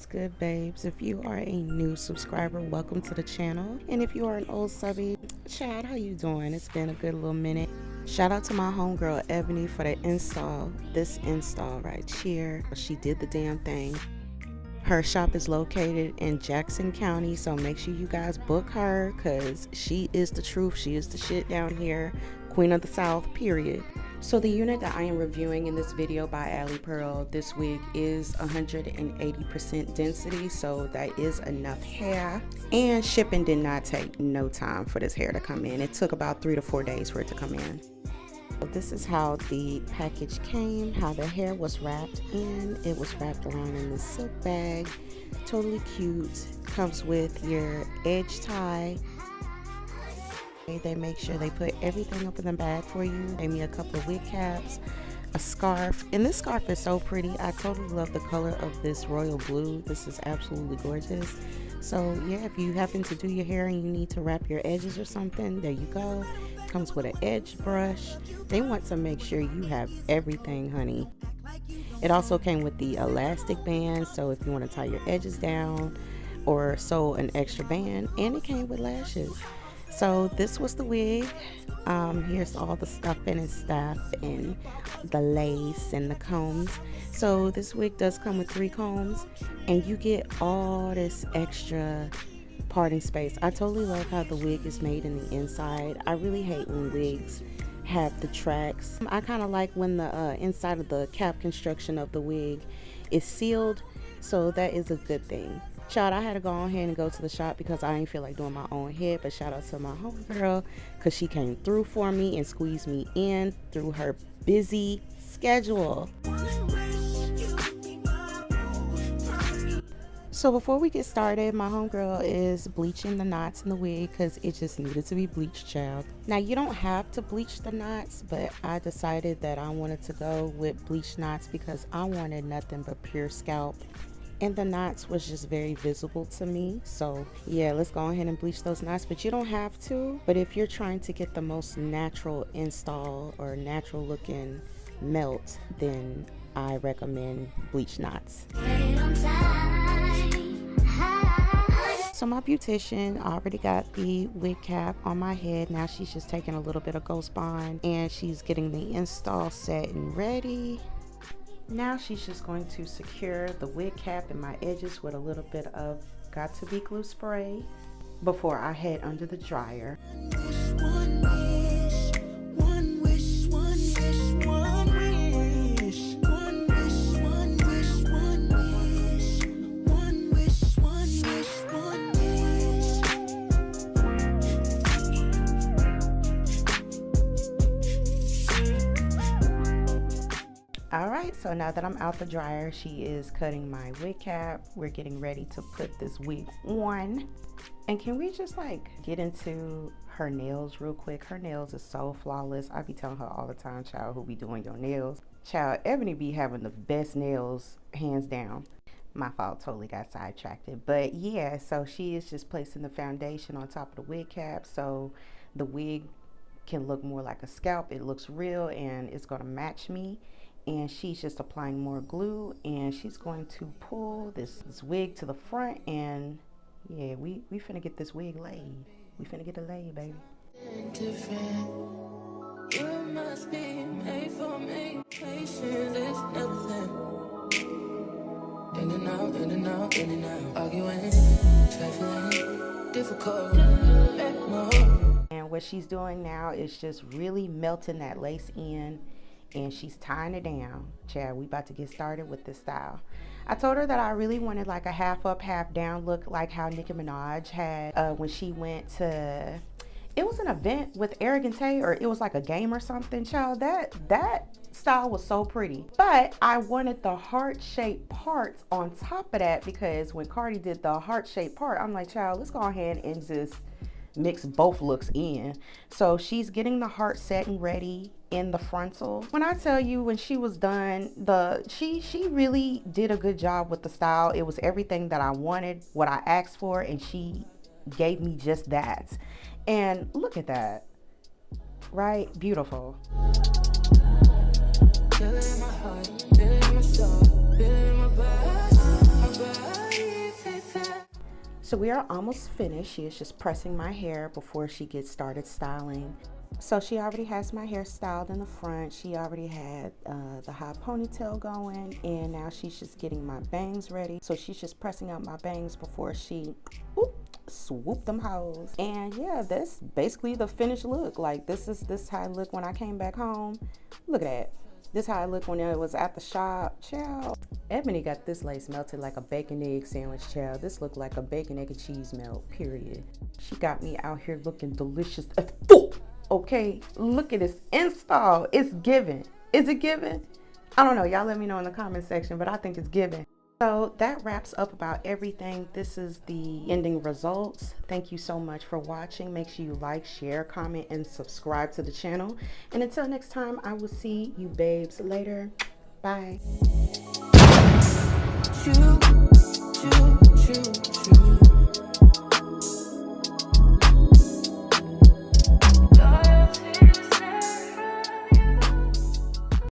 What's good, babes? If you are a new subscriber, welcome to the channel, and if you are an old subby, Chad, how you doing? It's been a good little minute. Shout out to my homegirl Ebony for the install. This install right here, she did the damn thing. Her shop is located in Jackson County, so make sure you guys book her because she is the truth. She is the shit down here. Queen of the South, period. So the unit that I am reviewing in this video by Ali Pearl this week is 180% density, so that is enough hair. And shipping did not take no time for this hair to come in. It took about 3 to 4 days for it to come in. So this is how the package came, how the hair was wrapped in. It was wrapped around in this silk bag. Totally cute. Comes with your edge tie. They make sure they put everything up in the bag for you. Gave me a couple of wig caps, a scarf, and this scarf is so pretty. I totally love the color of this royal blue. This is absolutely gorgeous. So yeah, if you happen to do your hair and you need to wrap your edges or something, there you go. Comes with an edge brush. They want to make sure you have everything, honey. It also came with the elastic band, so if you want to tie your edges down or sew an extra band, and it came with lashes. So this was the wig. Here's all the stuffing and stuff and the lace and the combs. So this wig does come with 3 combs, and you get all this extra parting space. I totally love how the wig is made in the inside. I really hate when wigs have the tracks. I kind of like when the inside of the cap construction of the wig is sealed, so that is a good thing. Child, I had to go ahead and go to the shop because I didn't feel like doing my own hair, but shout out to my homegirl because she came through for me and squeezed me in through her busy schedule. So before we get started, my homegirl is bleaching the knots in the wig because it just needed to be bleached, child. Now you don't have to bleach the knots, but I decided that I wanted to go with bleached knots because I wanted nothing but pure scalp. And the knots was just very visible to me. So yeah, let's go ahead and bleach those knots, but you don't have to. But if you're trying to get the most natural install or natural looking melt, then I recommend bleach knots. So my beautician already got the wig cap on my head. Now she's just taking a little bit of Ghost Bond and she's getting the install set and ready. Now she's just going to secure the wig cap and my edges with a little bit of Got To Be glue spray before I head under the dryer. Alright, so now that I'm out the dryer, she is cutting my wig cap. We're getting ready to put this wig on. And can we just like get into her nails real quick? Her nails is so flawless. I be telling her all the time, child, who be doing your nails. Child, Ebony be having the best nails, hands down. My fault, totally got sidetracked. But yeah, so she is just placing the foundation on top of the wig cap so the wig can look more like a scalp. It looks real and it's gonna match me. And she's just applying more glue and she's going to pull this wig to the front, and yeah, we finna get this wig laid. We finna get it laid, baby. You must be made for me. Patience is everything. In and out, in and out, in and out. Arguing, trifling, difficult. And what she's doing now is just really melting that lace in. And she's tying it down. Chad, we about to get started with this style. I told her that I really wanted like a half up, half down look like how Nicki Minaj had when she went to, it was an event with Arrogant or it was like a game or something. Child, that style was so pretty. But I wanted the heart-shaped parts on top of that because when Cardi did the heart-shaped part, I'm like, child, let's go ahead and just mix both looks in. So she's getting the heart set and ready in the frontal. When I tell you, when she was done, she really did a good job with the style. It was everything that I wanted, what I asked for, and she gave me just that. And look at that, right? Beautiful. Feeling my heart, feeling my soul, feeling my body. So we are almost finished. She is just pressing my hair before she gets started styling. So she already has my hair styled in the front. She already had the high ponytail going, and now she's just getting my bangs ready. So she's just pressing out my bangs before she swoop them hoes. And yeah, that's basically the finished look. Like this how I look when I came back home. Look at that. This how I look when I was at the shop. Child. Ebony got this lace melted like a bacon egg sandwich, child. This looked like a bacon, egg, and cheese melt, period. She got me out here looking delicious as fuck. Okay, look at this install. It's given. Is it given? I don't know. Y'all let me know in the comment section, but I think it's given. So that wraps up about everything. This is the ending results. Thank you so much for watching. Make sure you like, share, comment, and subscribe to the channel. And until next time, I will see you babes later. Bye.